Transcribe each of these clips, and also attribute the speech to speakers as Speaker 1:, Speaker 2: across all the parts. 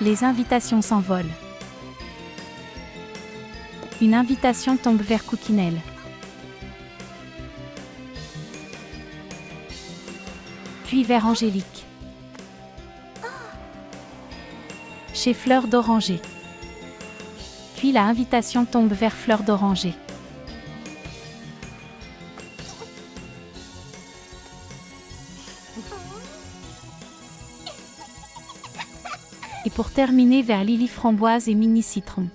Speaker 1: Les invitations s'envolent. Une invitation tombe vers Cookinelle. Puis vers Angélique. Chez Fleur d'Oranger. Puis la invitation tombe vers Fleur d'Oranger. Et pour terminer vers Lily Framboise et Mini Citron.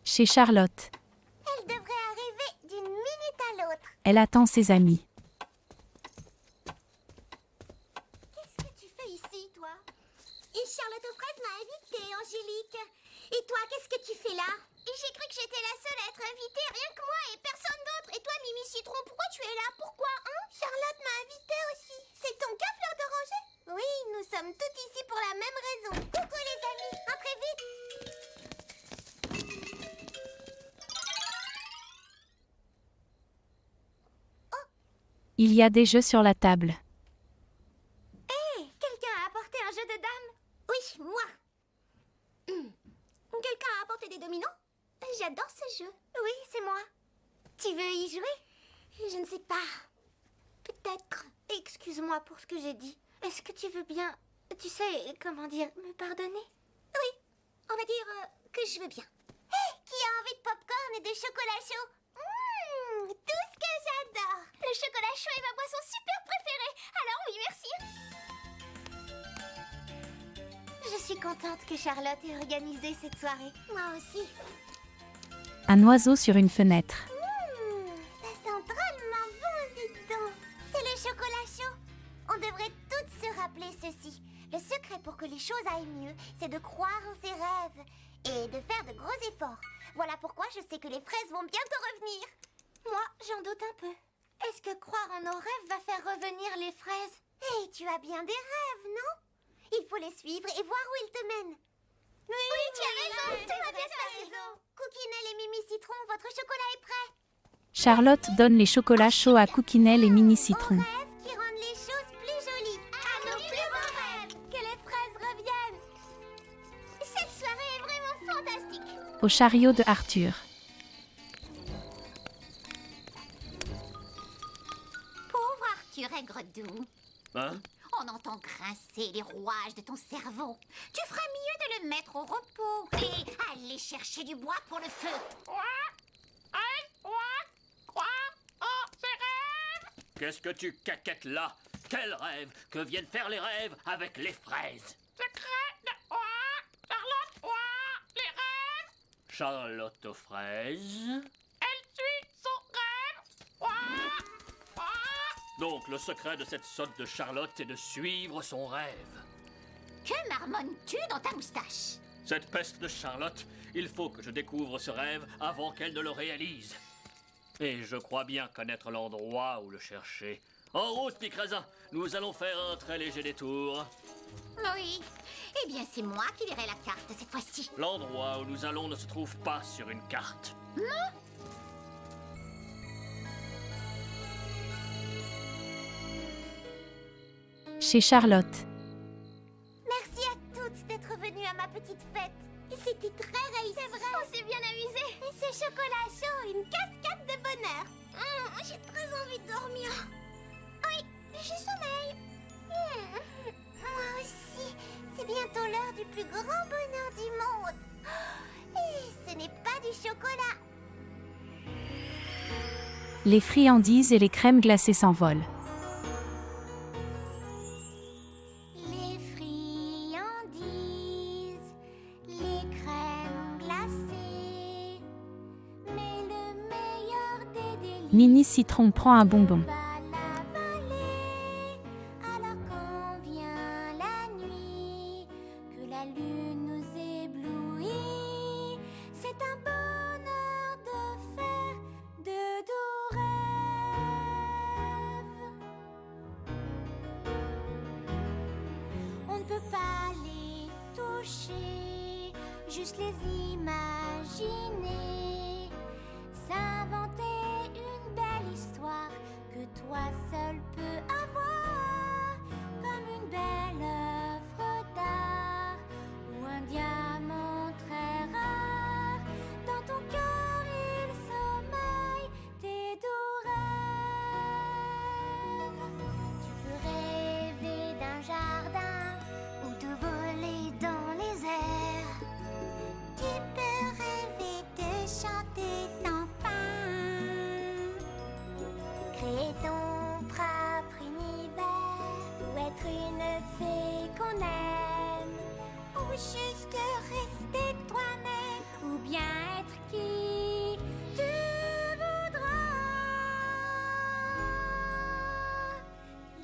Speaker 1: Chez Charlotte.
Speaker 2: Elle devrait arriver d'une minute à l'autre.
Speaker 1: Elle attend ses amis.
Speaker 2: Qu'est-ce que tu fais ici, toi? Et Charlotte aux fraises m'a invitée, Angélique. Et toi, qu'est-ce que tu fais là? J'ai cru que j'étais la seule à être invitée, rien que moi et personne d'autre. Et toi, Mimi Citron, pourquoi tu es là? Pourquoi, hein? Charlotte m'a invitée aussi. C'est ton cas, Fleur d'Oranger? Oui, nous sommes toutes ici pour la même raison. Coucou les amis, entrez vite.
Speaker 1: Il y a des jeux sur la table.
Speaker 2: Hé, quelqu'un a apporté un jeu de dames? Oui, moi. Quelqu'un a apporté des dominos? J'adore ce jeu. Oui, c'est moi. Tu veux y jouer? Je ne sais pas. Peut-être. Excuse-moi pour ce que j'ai dit. Est-ce que tu veux bien, tu sais, comment dire, me pardonner? Oui, on va dire que je veux bien. Hé, qui a envie de popcorn et de chocolat chaud? Tout ce que j'adore. Le chocolat chaud est ma boisson super préférée. Alors oui, merci. Je suis contente que Charlotte ait organisé cette soirée. Moi aussi.
Speaker 1: Un oiseau sur une fenêtre.
Speaker 2: Ça sent drôlement bon, dites donc. C'est le chocolat chaud. On devrait toutes se rappeler ceci. Le secret pour que les choses aillent mieux, c'est de croire en ses rêves et de faire de gros efforts. Voilà pourquoi je sais que les fraises vont bientôt revenir. Moi, j'en doute un peu. Est-ce que croire en nos rêves va faire revenir les fraises? Hé, tu as bien des rêves, non? Il faut les suivre et voir où ils te mènent. Oui, tu as raison, tout va bien se passer. Cookinelle et Mimi Citron, votre chocolat est prêt.
Speaker 1: Charlotte donne les chocolats chauds à Cookinelle et Mini Citron.
Speaker 2: Aux rêves qui rendent les choses plus jolies. À nos plus beaux rêves. Que les fraises reviennent. Cette soirée est vraiment fantastique.
Speaker 1: Au chariot de Arthur.
Speaker 3: Pauvre Arthur Aigre-Doux.
Speaker 4: Hein?
Speaker 3: On entend grincer les rouages de ton cerveau. Tu ferais mieux de le mettre au repos et aller chercher du bois pour le feu.
Speaker 4: Qu'est-ce que tu caquettes là? Quel rêve? Que viennent faire les rêves avec les fraises? Charlotte aux fraises. Donc le secret de cette sotte de Charlotte est de suivre son rêve.
Speaker 3: Que marmonnes-tu dans ta moustache?
Speaker 4: Cette peste de Charlotte, il faut que je découvre ce rêve avant qu'elle ne le réalise. Et je crois bien connaître l'endroit où le chercher. En route, Picraisin, nous allons faire un très léger détour.
Speaker 3: Oui. Eh bien, c'est moi qui lirai la carte cette fois-ci.
Speaker 4: L'endroit où nous allons ne se trouve pas sur une carte.
Speaker 1: Chez Charlotte.
Speaker 2: Merci à toutes d'être venues à ma petite fête. C'était très réussi. C'est vrai. On s'est bien amusé. Et ce chocolat chaud, une cascade de bonheur. J'ai très envie de dormir. Oui, j'ai sommeil. Moi aussi. C'est bientôt l'heure du plus grand bonheur du monde. Et ce n'est pas du chocolat.
Speaker 1: Les friandises et les crèmes glacées s'envolent.
Speaker 2: Les friandises, les crèmes glacées. Mais le meilleur des délices.
Speaker 1: Mini Citron prend un bonbon.
Speaker 2: Va l'avaler. Alors quand vient la nuit, que la lune nous éblouit, c'est un bonheur de faire de doux rêves. On ne peut pas les toucher, juste les imaginer. S'inventer une belle histoire que toi seul seul peut avoir, comme une belle œuvre d'art ou un diamant très rare. Dans ton cœur il sommeille tes doux rêves. Tu peux rêver d'un jardin ou de voler dans les airs. Tu peux rêver de chanter sans fin, créer ton propre univers, ou être une fée qu'on aime, ou juste rester toi-même, ou bien être qui tu voudras.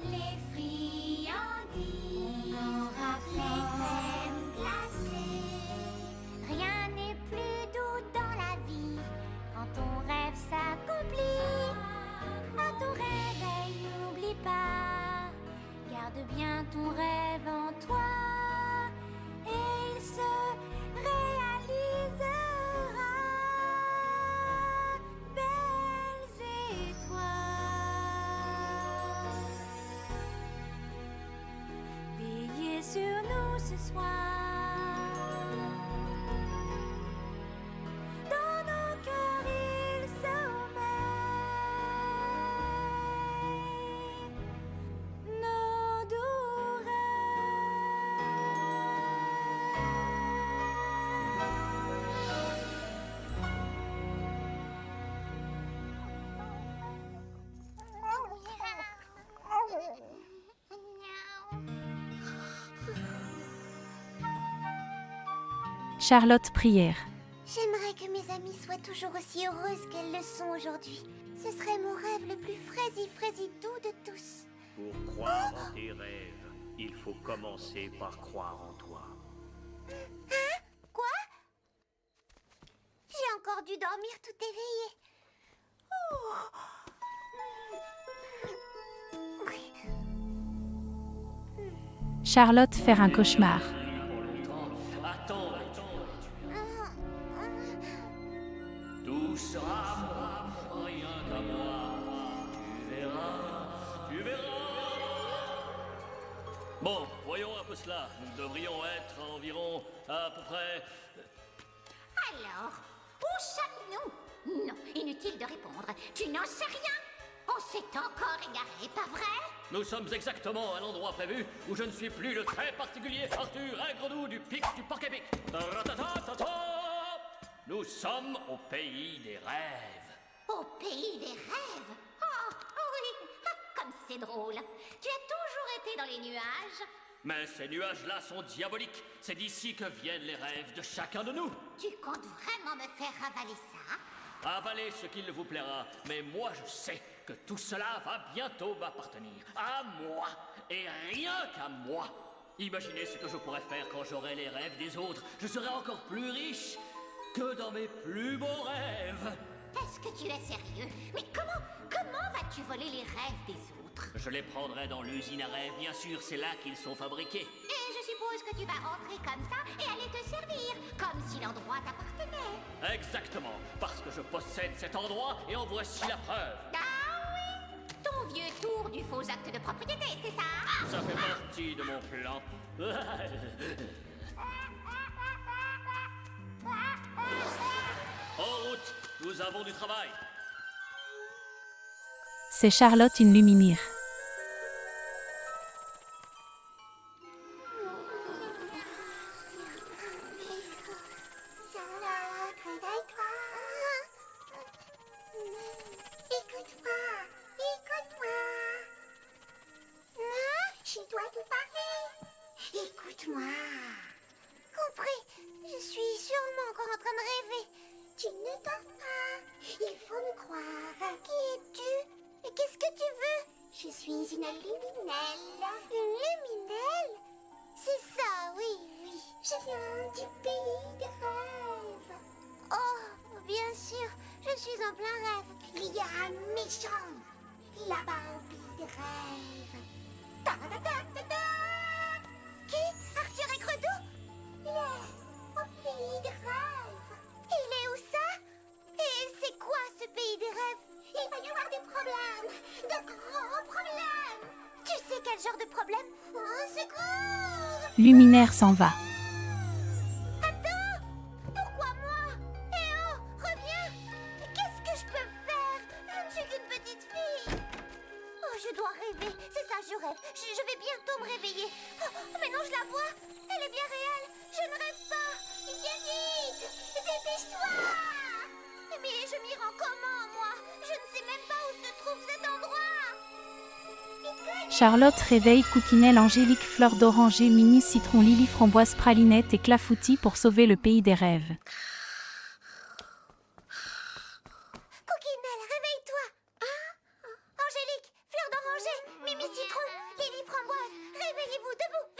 Speaker 2: Les friandises, on rafle les crèmes glacées. Rien n'est plus doux dans la vie quand ton rêve s'accomplit. À ton réveil, n'oublie pas, garde bien ton rêve en toi et il se réalisera. Belles étoiles, veillez sur nous ce soir. Dans nos cœurs il sommeille nos doux
Speaker 1: Charlotte Prière.
Speaker 2: J'aimerais que mes amies soient toujours aussi heureuses qu'elles le sont aujourd'hui. Ce serait mon rêve le plus fraisi doux de tous.
Speaker 4: Pour croire en tes rêves, il faut commencer par croire en toi.
Speaker 2: Quoi? J'ai encore dû dormir tout éveillée.
Speaker 1: Charlotte faire un cauchemar.
Speaker 4: Attends. Tout sera moi, rien qu'à moi. Tu verras. Bon, voyons un peu cela. Nous devrions être environ à peu près...
Speaker 3: Alors, où sommes-nous? Non, inutile de répondre. Tu n'en sais rien. On s'est encore égaré, pas vrai?
Speaker 4: Nous sommes exactement à l'endroit prévu où je ne suis plus le très particulier Arthur Aigredou du pic du Porc-Épic. Ta-ra-ta-ta-ta-ta. Nous sommes au pays des rêves.
Speaker 3: Au pays des rêves? Oh, oui, comme c'est drôle. Tu as toujours été dans les nuages.
Speaker 4: Mais ces nuages-là sont diaboliques. C'est d'ici que viennent les rêves de chacun de nous.
Speaker 3: Tu comptes vraiment me faire avaler ça?
Speaker 4: Avalez ce qu'il vous plaira, mais moi je sais que tout cela va bientôt m'appartenir. À moi, et rien qu'à moi. Imaginez ce que je pourrais faire quand j'aurai les rêves des autres. Je serai encore plus riche que dans mes plus beaux rêves.
Speaker 3: Est-ce que tu es sérieux? Mais comment vas-tu voler les rêves des autres?
Speaker 4: Je les prendrai dans l'usine à rêves, bien sûr, c'est là qu'ils sont fabriqués.
Speaker 3: Et je suppose que tu vas rentrer comme ça et aller te servir, comme si l'endroit t'appartenait.
Speaker 4: Exactement, parce que je possède cet endroit et en voici la preuve.
Speaker 3: Ah oui? Ton vieux tour du faux acte de propriété, c'est ça?
Speaker 4: Ça fait partie de mon plan. En route, nous avons du travail.
Speaker 1: C'est Charlotte in Luminir.
Speaker 2: Charlotte, réveille-toi. Écoute-moi. Je dois te parler. Écoute-moi. Compris, je suis sûrement encore en train de rêver. Tu ne dors pas. Il faut me croire. Qui es-tu? Et qu'est-ce que tu veux? Je suis une luminelle. Une luminelle? C'est ça, oui. Je viens du pays des rêves. Oh, bien sûr, je suis en plein rêve. Il y a un méchant là-bas au pays des rêves. Ta-da-da-da-da. Qui? Arthur Aigredou? Il est au pays des rêves. Il est où ça? Et c'est quoi ce pays des rêves? Il va y avoir des problèmes, de gros problèmes. quel genre de problème? Au secours!
Speaker 1: Luminaire s'en va.
Speaker 2: Attends! Pourquoi moi? Eh oh! Reviens! Qu'est-ce que je peux faire? Je ne suis qu'une petite fille! Oh, je dois rêver. C'est ça, je rêve. Je vais bientôt me réveiller. Oh, mais non, je la vois. Elle est bien réelle. Je ne rêve pas. Viens vite! Dépêche-toi! Mais je m'y rends comment, moi? Je ne sais même pas où se trouve cet endroit.
Speaker 1: Charlotte réveille Cookinelle, Angélique, Fleur d'Oranger, Mini, Citron, Lily, Framboise, Pralinette et Clafoutis pour sauver le pays des rêves.
Speaker 2: Cookinelle, réveille-toi! Angélique, Fleur d'Oranger, Mimi Citron, Lily Framboise, réveillez-vous, debout!